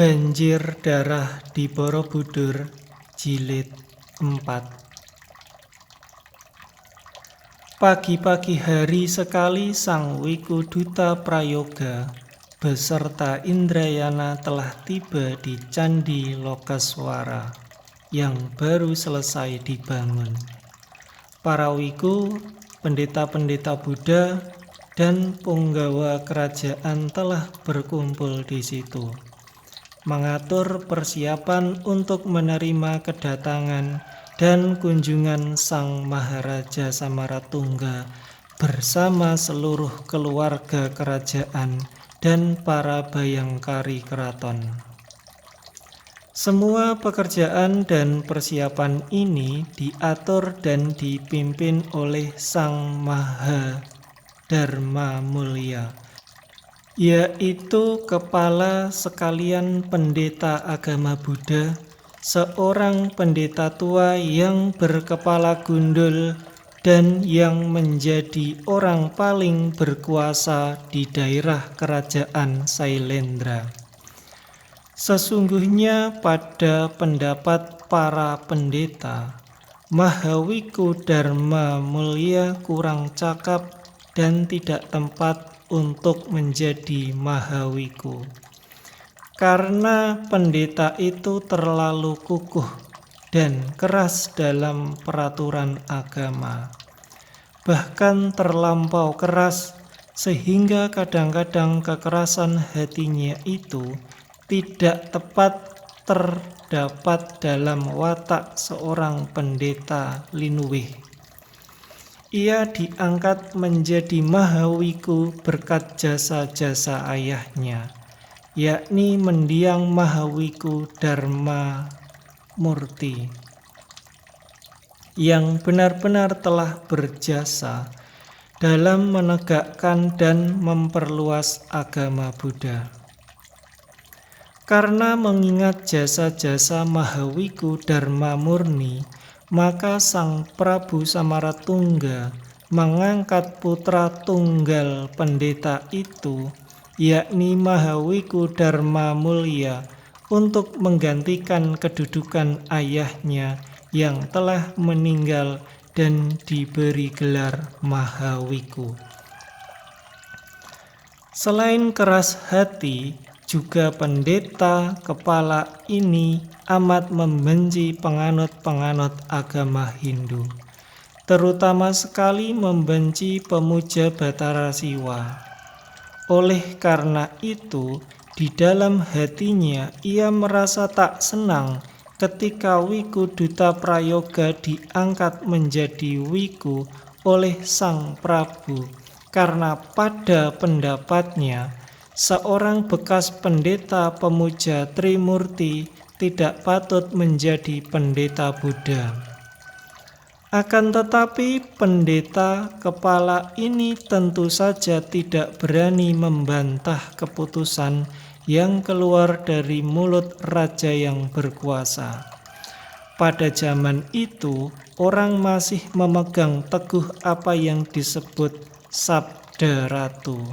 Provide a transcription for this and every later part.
Banjir Darah di Borobudur Jilid 4. Pagi-pagi hari sekali Sang Wikuduta Prayoga beserta Indrayana telah tiba di Candi Lokaswara yang baru selesai dibangun. Para wiku, pendeta-pendeta Buddha, dan punggawa kerajaan telah berkumpul di situ, mengatur persiapan untuk menerima kedatangan dan kunjungan Sang Maharaja Samaratungga bersama seluruh keluarga kerajaan dan para bayangkari keraton. Semua pekerjaan dan persiapan ini diatur dan dipimpin oleh Sang Mahadharma Mulya, yaitu kepala sekalian pendeta agama Buddha, seorang pendeta tua yang berkepala gundul dan yang menjadi orang paling berkuasa di daerah kerajaan Sailendra. Sesungguhnya pada pendapat para pendeta, Mahawikudharma Mulya kurang cakap dan tidak tempat untuk menjadi Mahawiku, karena pendeta itu terlalu kukuh dan keras dalam peraturan agama, bahkan terlampau keras sehingga kadang-kadang kekerasan hatinya itu tidak tepat terdapat dalam watak seorang pendeta linuwih. Ia diangkat menjadi Mahawiku berkat jasa-jasa ayahnya, yakni mendiang Mahawiku Dharma Murti, yang benar-benar telah berjasa dalam menegakkan dan memperluas agama Buddha. Karena mengingat jasa-jasa Mahawiku Dharma Murni, maka Sang Prabu Samaratungga mengangkat putra tunggal pendeta itu, yakni Mahawikudharma Mulya, untuk menggantikan kedudukan ayahnya yang telah meninggal dan diberi gelar Mahawiku. Selain keras hati, juga pendeta kepala ini amat membenci penganut-penganut agama Hindu, terutama sekali membenci pemuja Batara Siwa. Oleh karena itu, di dalam hatinya ia merasa tak senang ketika Wikuduta Prayoga diangkat menjadi wiku oleh Sang Prabu, karena pada pendapatnya seorang bekas pendeta pemuja Trimurti tidak patut menjadi pendeta Buddha. Akan tetapi pendeta kepala ini tentu saja tidak berani membantah keputusan yang keluar dari mulut raja yang berkuasa. Pada zaman itu, orang masih memegang teguh apa yang disebut Sabda Ratu,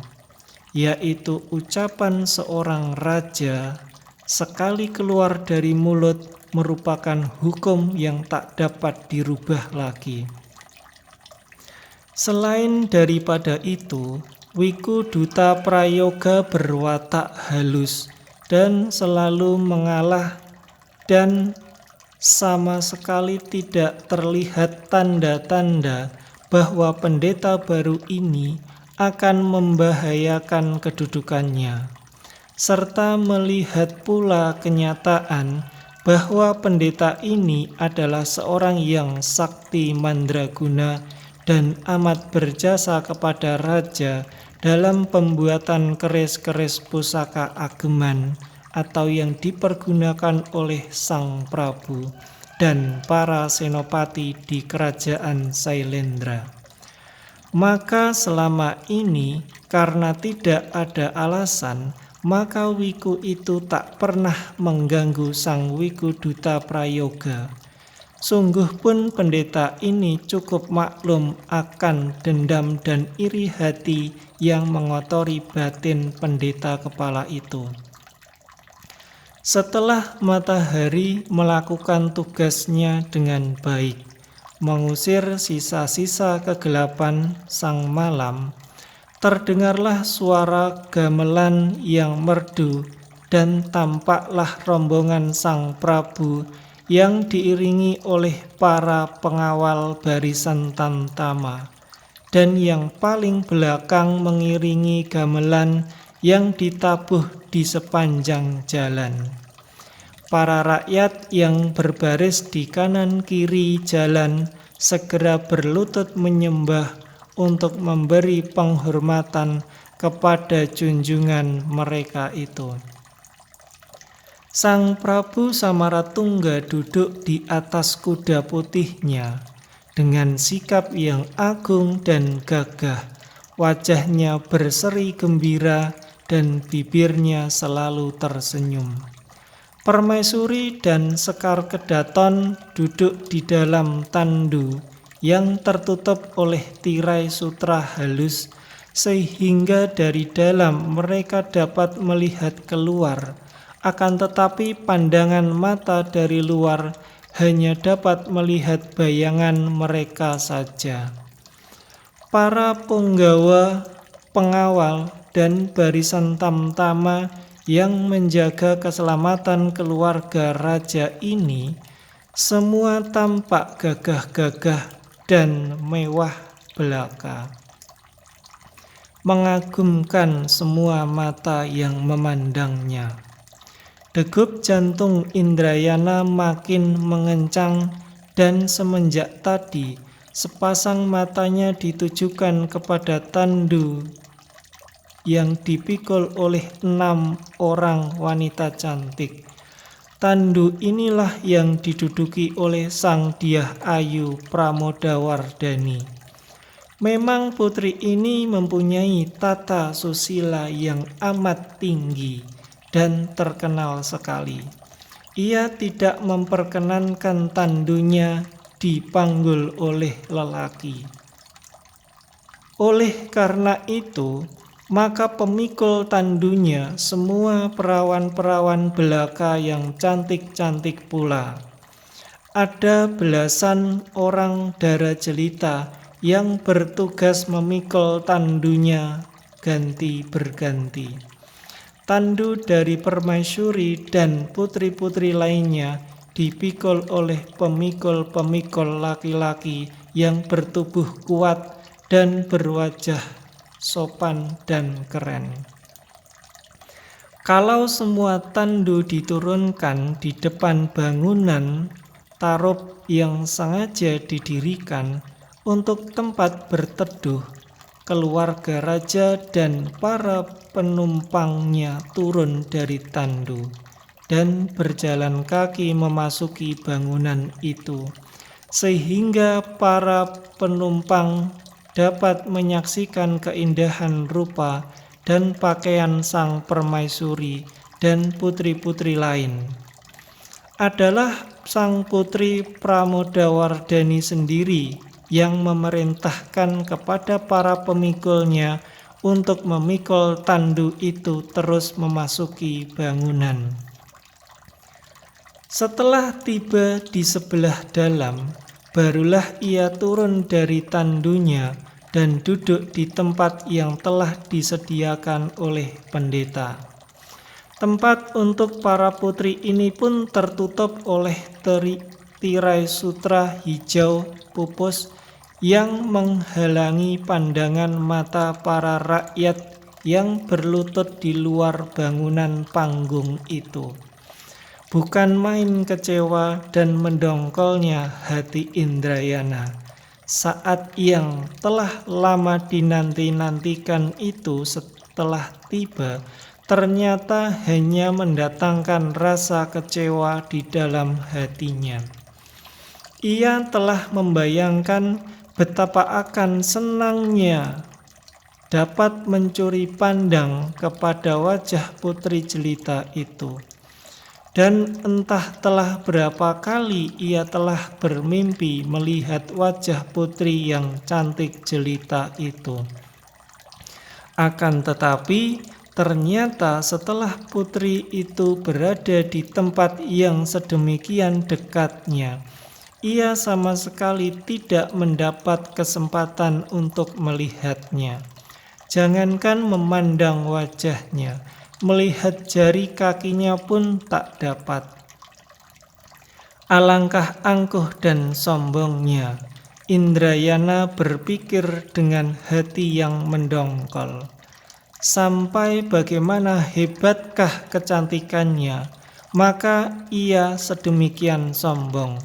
yaitu ucapan seorang raja sekali keluar dari mulut merupakan hukum yang tak dapat dirubah lagi. Selain daripada itu, Wikuduta Prayoga berwatak halus dan selalu mengalah, dan sama sekali tidak terlihat tanda-tanda bahwa pendeta baru ini akan membahayakan kedudukannya, serta melihat pula kenyataan bahwa pendeta ini adalah seorang yang sakti mandraguna dan amat berjasa kepada raja dalam pembuatan keris-keris pusaka ageman atau yang dipergunakan oleh Sang Prabu dan para senopati di kerajaan Sailendra. Maka selama ini, karena tidak ada alasan, maka wiku itu tak pernah mengganggu Sang Wikuduta Prayoga. Sungguh pun pendeta ini cukup maklum akan dendam dan iri hati yang mengotori batin pendeta kepala itu. Setelah matahari melakukan tugasnya dengan baik, mengusir sisa-sisa kegelapan sang malam, terdengarlah suara gamelan yang merdu dan tampaklah rombongan sang Prabu yang diiringi oleh para pengawal barisan tamtama, dan yang paling belakang mengiringi gamelan yang ditabuh di sepanjang jalan. Para rakyat yang berbaris di kanan kiri jalan segera berlutut menyembah untuk memberi penghormatan kepada junjungan mereka itu. Sang Prabu Samaratungga duduk di atas kuda putihnya dengan sikap yang agung dan gagah. Wajahnya berseri gembira dan bibirnya selalu tersenyum. Permaisuri dan Sekar Kedaton duduk di dalam tandu yang tertutup oleh tirai sutra halus, sehingga dari dalam mereka dapat melihat keluar. Akan tetapi pandangan mata dari luar hanya dapat melihat bayangan mereka saja. Para punggawa, pengawal, dan barisan tamtama yang menjaga keselamatan keluarga raja ini semua tampak gagah-gagah dan mewah belaka, mengagumkan semua mata yang memandangnya. Degup jantung Indrayana makin mengencang, dan semenjak tadi sepasang matanya ditujukan kepada tandu yang dipikul oleh 6 orang wanita cantik. Tandu inilah yang diduduki oleh Sang Dyah Ayu Pramodawardhani. Memang putri ini mempunyai tata susila yang amat tinggi dan terkenal sekali. Ia tidak memperkenankan tandunya dipanggul oleh lelaki. Oleh karena itu, maka pemikul tandunya semua perawan-perawan belaka yang cantik-cantik pula. Ada belasan orang dara jelita yang bertugas memikul tandunya ganti berganti. Tandu dari permaisuri dan putri-putri lainnya dipikul oleh pemikul-pemikul laki-laki yang bertubuh kuat dan berwajah sopan dan keren. Kalau semua tandu diturunkan di depan bangunan tarup yang sengaja didirikan untuk tempat berteduh, keluarga raja dan para penumpangnya turun dari tandu dan berjalan kaki memasuki bangunan itu, sehingga para penumpang dapat menyaksikan keindahan rupa dan pakaian sang permaisuri dan putri-putri lain. Adalah sang putri Pramodawardhani sendiri yang memerintahkan kepada para pemikulnya untuk memikul tandu itu terus memasuki bangunan. Setelah tiba di sebelah dalam, barulah ia turun dari tandunya dan duduk di tempat yang telah disediakan oleh pendeta. Tempat untuk para putri ini pun tertutup oleh tirai sutra hijau pupus yang menghalangi pandangan mata para rakyat yang berlutut di luar bangunan panggung itu. Bukan main kecewa dan mendongkolnya hati Indrayana saat yang telah lama dinanti-nantikan itu setelah tiba, ternyata hanya mendatangkan rasa kecewa di dalam hatinya. Ia telah membayangkan betapa akan senangnya dapat mencuri pandang kepada wajah putri jelita itu. Dan entah telah berapa kali ia telah bermimpi melihat wajah putri yang cantik jelita itu. Akan tetapi Ternyata setelah putri itu berada di tempat yang sedemikian dekatnya, ia sama sekali tidak mendapat kesempatan untuk melihatnya. Jangankan memandang wajahnya, melihat jari kakinya pun tak dapat. Alangkah angkuh dan sombongnya Indrayana berpikir dengan hati yang mendongkol. Sampai bagaimana hebatkah kecantikannya, maka ia sedemikian sombong.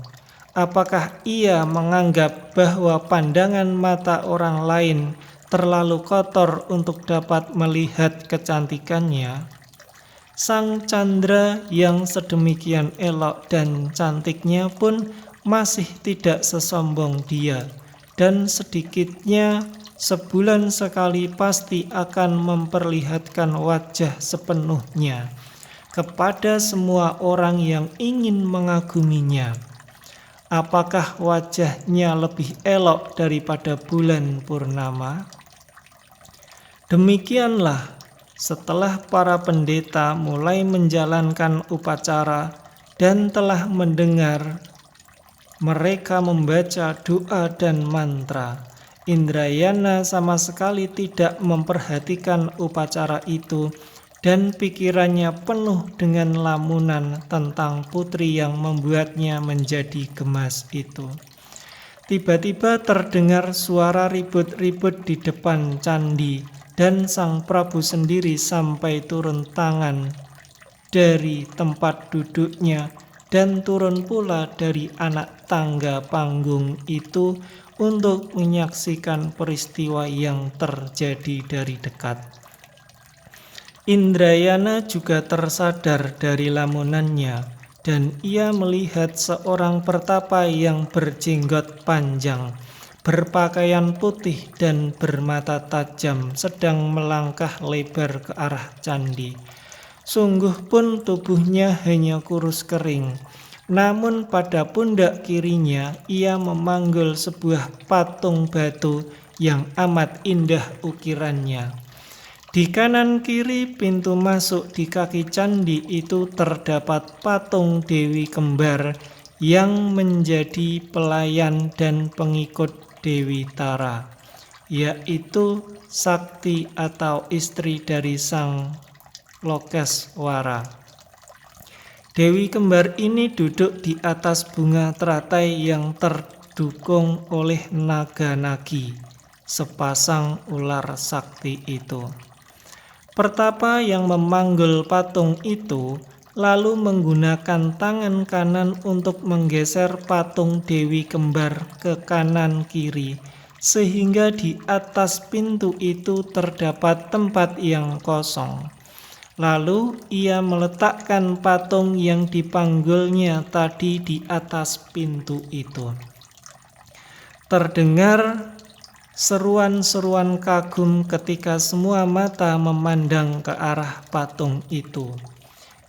Apakah ia menganggap bahwa pandangan mata orang lain terlalu kotor untuk dapat melihat kecantikannya? Sang Chandra yang sedemikian elok dan cantiknya pun masih tidak sesombong dia, dan sedikitnya sebulan sekali pasti akan memperlihatkan wajah sepenuhnya kepada semua orang yang ingin mengaguminya. Apakah wajahnya lebih elok daripada bulan purnama? Demikianlah setelah para pendeta mulai menjalankan upacara dan telah mendengar mereka membaca doa dan mantra, Indrayana sama sekali tidak memperhatikan upacara itu dan pikirannya penuh dengan lamunan tentang putri yang membuatnya menjadi gemas itu. Tiba-tiba terdengar suara ribut-ribut di depan candi dan Sang Prabu sendiri sampai turun tangan dari tempat duduknya dan turun pula dari anak tangga panggung itu untuk menyaksikan peristiwa yang terjadi dari dekat. Indrayana juga tersadar dari lamunannya, dan ia melihat seorang pertapa yang berjenggot panjang, berpakaian putih dan bermata tajam sedang melangkah lebar ke arah candi. Sungguh pun tubuhnya hanya kurus kering, namun pada pundak kirinya ia memanggul sebuah patung batu yang amat indah ukirannya. Di kanan kiri pintu masuk di kaki candi itu terdapat patung Dewi Kembar yang menjadi pelayan dan pengikut Dewi Tara, yaitu Sakti atau istri dari Sang Lokeswara. Dewi Kembar ini duduk di atas bunga teratai yang terdukung oleh naga nagi, sepasang ular sakti itu. Pertapa yang memanggul patung itu lalu menggunakan tangan kanan untuk menggeser patung Dewi Kembar ke kanan kiri, sehingga di atas pintu itu terdapat tempat yang kosong. Lalu ia meletakkan patung yang dipanggulnya tadi di atas pintu itu. Terdengar seruan-seruan kagum ketika semua mata memandang ke arah patung itu.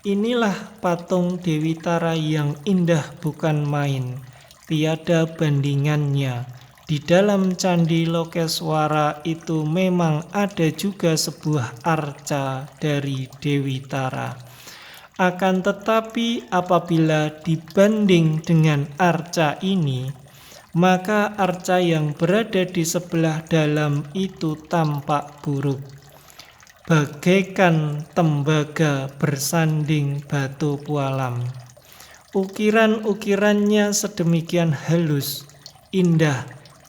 Inilah patung Dewi Tara yang indah bukan main, tiada bandingannya. Di dalam candi Lokeswara itu memang ada juga sebuah arca dari Dewi Tara. Akan tetapi apabila dibanding dengan arca ini, maka arca yang berada di sebelah dalam itu tampak buruk, bagaikan tembaga bersanding batu pualam. Ukiran-ukirannya sedemikian halus, indah,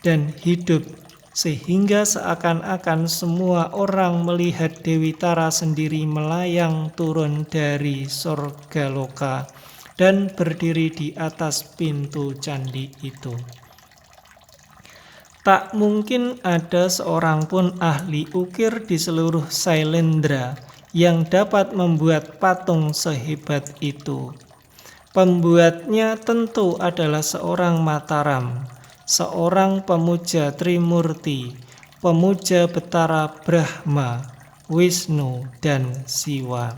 dan hidup, sehingga seakan-akan semua orang melihat Dewi Tara sendiri melayang turun dari Sorgaloka dan berdiri di atas pintu candi itu. Tak mungkin ada seorang pun ahli ukir di seluruh Sailendra yang dapat membuat patung sehebat itu. Pembuatnya tentu adalah seorang Mataram, seorang pemuja Trimurti, pemuja Betara Brahma, Wisnu, dan Siwa.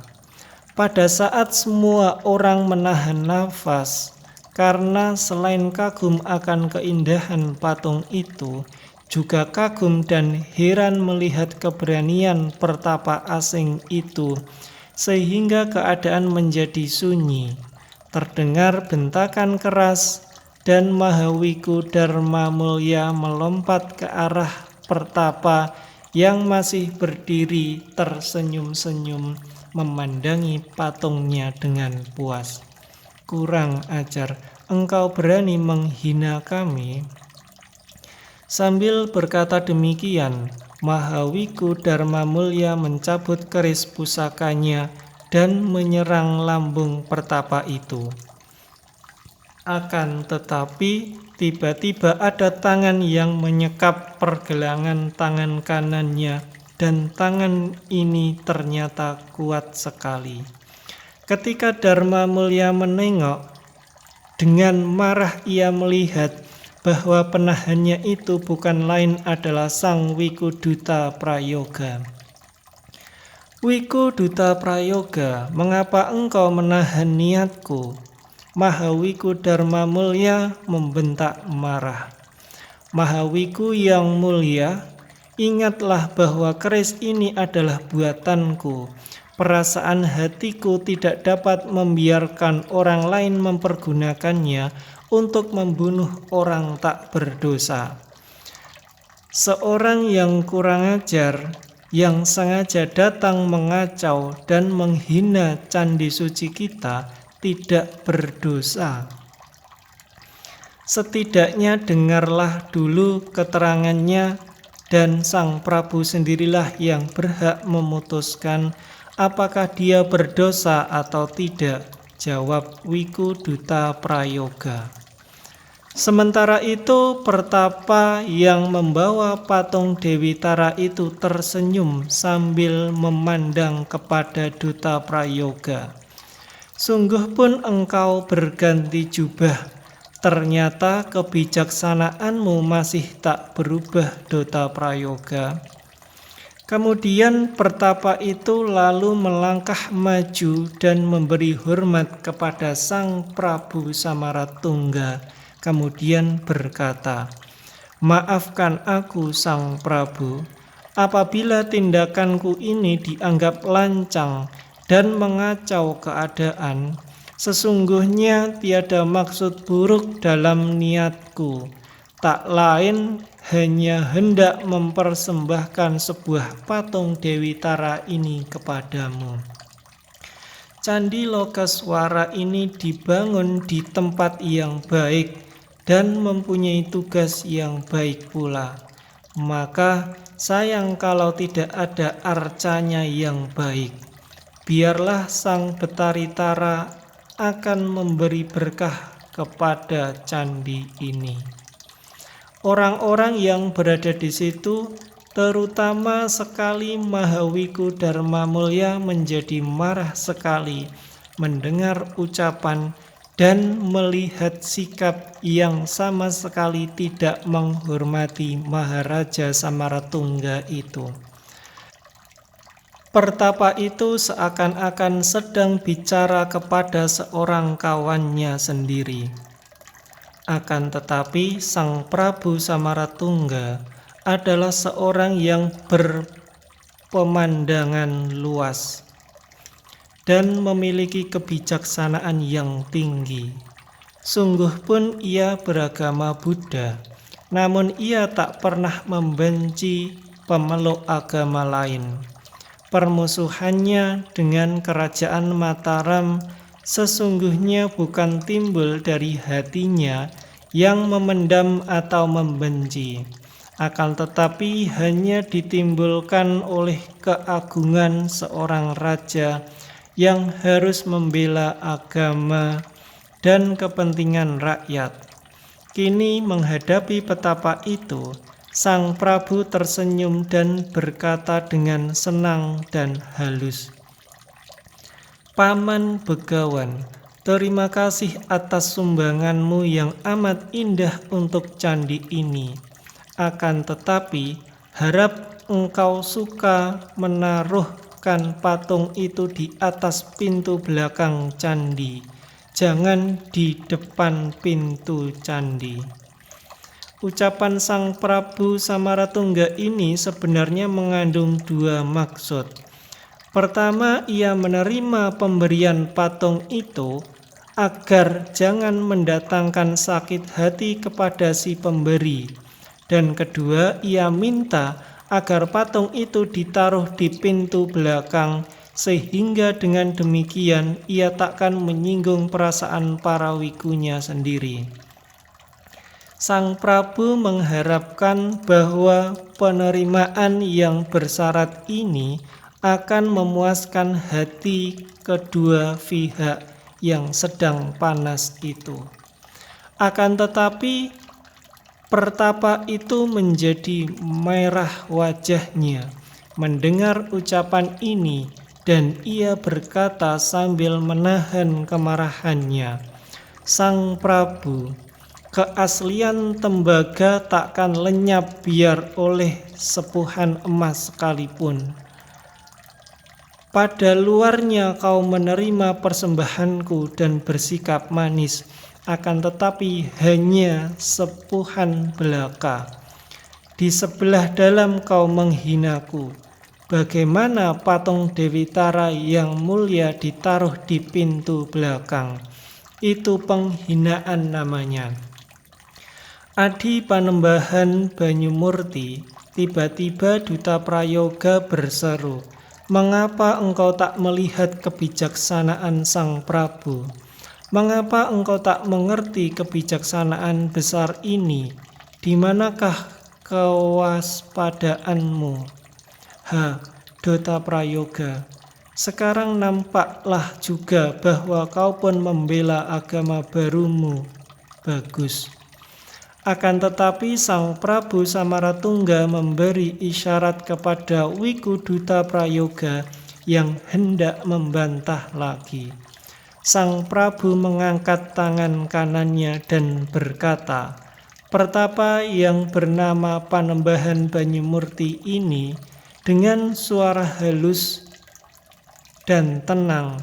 Pada saat semua orang menahan nafas, karena selain kagum akan keindahan patung itu, juga kagum dan heran melihat keberanian pertapa asing itu, sehingga keadaan menjadi sunyi. Terdengar bentakan keras, dan Mahawiku Dharma Mulya melompat ke arah pertapa yang masih berdiri tersenyum-senyum memandangi patungnya dengan puas. "Kurang ajar, engkau berani menghina kami?" Sambil berkata demikian, Mahawiku Dharma Mulya mencabut keris pusakanya dan menyerang lambung pertapa itu. Akan tetapi, tiba-tiba ada tangan yang menyekap pergelangan tangan kanannya, dan tangan ini ternyata kuat sekali. Ketika Dharma Mulya menengok, dengan marah ia melihat bahwa penahannya itu bukan lain adalah Sang Wikuduta Prayoga. "Wikuduta Prayoga, mengapa engkau menahan niatku?" Mahawiku Dharma Mulya membentak marah. "Mahawiku yang mulia, ingatlah bahwa keris ini adalah buatanku. Perasaan hatiku tidak dapat membiarkan orang lain mempergunakannya untuk membunuh orang tak berdosa. Seorang yang kurang ajar, yang sengaja datang mengacau dan menghina candi suci kita, tidak berdosa. Setidaknya dengarlah dulu keterangannya, dan Sang Prabu sendirilah yang berhak memutuskan apakah dia berdosa atau tidak," jawab Wikuduta Prayoga. Sementara itu, pertapa yang membawa patung Dewi Tara itu tersenyum sambil memandang kepada Duta Prayoga. "Sungguh pun engkau berganti jubah. Ternyata kebijaksanaanmu masih tak berubah, Duta Prayoga." Kemudian pertapa itu lalu melangkah maju dan memberi hormat kepada Sang Prabu Samaratungga. Kemudian berkata, "Maafkan aku, Sang Prabu, apabila tindakanku ini dianggap lancang dan mengacau keadaan. Sesungguhnya tiada maksud buruk dalam niatku, tak lain hanya hendak mempersembahkan sebuah patung Dewi Tara ini kepadamu. Candi Lokaswara ini dibangun di tempat yang baik dan mempunyai tugas yang baik pula. Maka sayang kalau tidak ada arcanya yang baik. Biarlah Sang Betari Tara akan memberi berkah kepada candi ini." Orang-orang yang berada di situ, terutama sekali Mahawiku Dharma Mulya, menjadi marah sekali mendengar ucapan dan melihat sikap yang sama sekali tidak menghormati Maharaja Samaratungga itu. Pertapa itu seakan-akan sedang bicara kepada seorang kawannya sendiri. Akan tetapi Sang Prabu Samaratungga adalah seorang yang berpemandangan luas dan memiliki kebijaksanaan yang tinggi. Sungguh pun ia beragama Buddha, namun ia tak pernah membenci pemeluk agama lain. Permusuhannya dengan Kerajaan Mataram sesungguhnya bukan timbul dari hatinya yang memendam atau membenci, akan tetapi hanya ditimbulkan oleh keagungan seorang raja yang harus membela agama dan kepentingan rakyat. Kini menghadapi petapa itu, Sang Prabu tersenyum dan berkata dengan senang dan halus, "Paman Begawan, terima kasih atas sumbanganmu yang amat indah untuk candi ini. Akan tetapi, harap engkau suka menaruhkan patung itu di atas pintu belakang candi, jangan di depan pintu candi." Ucapan Sang Prabu Samaratungga ini sebenarnya mengandung dua maksud. Pertama, ia menerima pemberian patung itu agar jangan mendatangkan sakit hati kepada si pemberi. Dan kedua, ia minta agar patung itu ditaruh di pintu belakang, sehingga dengan demikian ia takkan menyinggung perasaan para wikunya sendiri. Sang Prabu mengharapkan bahwa penerimaan yang bersyarat ini akan memuaskan hati kedua pihak yang sedang panas itu. Akan tetapi, pertapa itu menjadi merah wajahnya mendengar ucapan ini, dan ia berkata sambil menahan kemarahannya, "Sang Prabu, keaslian tembaga takkan lenyap biar oleh sepuhan emas sekalipun. Pada luarnya kau menerima persembahanku dan bersikap manis, akan tetapi hanya sepuhan belaka. Di sebelah dalam kau menghinaku. Bagaimana patung Dewi Tara yang mulia ditaruh di pintu belakang? Itu penghinaan namanya." Adi Panembahan Banyumurti, tiba-tiba Duta Prayoga berseru, "Mengapa engkau tak melihat kebijaksanaan Sang Prabu? Mengapa engkau tak mengerti kebijaksanaan besar ini? Di manakah kewaspadaanmu? Ha, Duta Prayoga, sekarang nampaklah juga bahwa kau pun membela agama barumu. Bagus." Akan tetapi Sang Prabu Samaratungga memberi isyarat kepada Wiku Duta Prayoga yang hendak membantah lagi. Sang Prabu mengangkat tangan kanannya dan berkata, "Pertapa yang bernama Panembahan Banyumurti ini dengan suara halus dan tenang,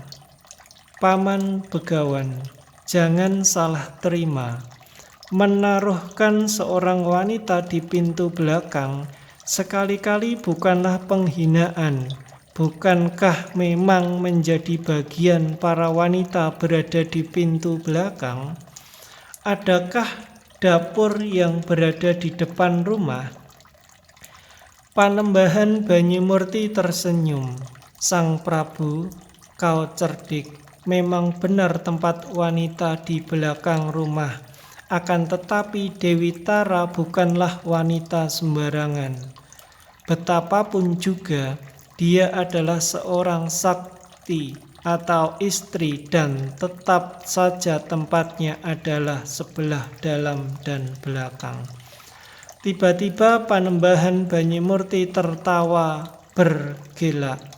Paman Begawan, jangan salah terima. Menaruhkan seorang wanita di pintu belakang sekali-kali bukanlah penghinaan. Bukankah memang menjadi bagian para wanita berada di pintu belakang? Adakah dapur yang berada di depan rumah?" Panembahan Banyumurti tersenyum. "Sang Prabu, kau cerdik. Memang benar tempat wanita di belakang rumah. Akan tetapi Dewi Tara bukanlah wanita sembarangan. Betapapun juga dia adalah seorang sakti atau istri, dan tetap saja tempatnya adalah sebelah dalam dan belakang." Tiba-tiba Panembahan Banyumurti tertawa bergelak.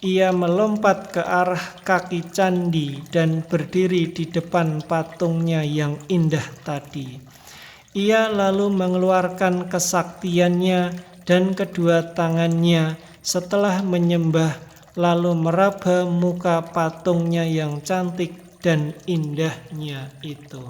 Ia melompat ke arah kaki candi dan berdiri di depan patungnya yang indah tadi. Ia lalu mengeluarkan kesaktiannya dan kedua tangannya setelah menyembah, lalu meraba muka patungnya yang cantik dan indahnya itu.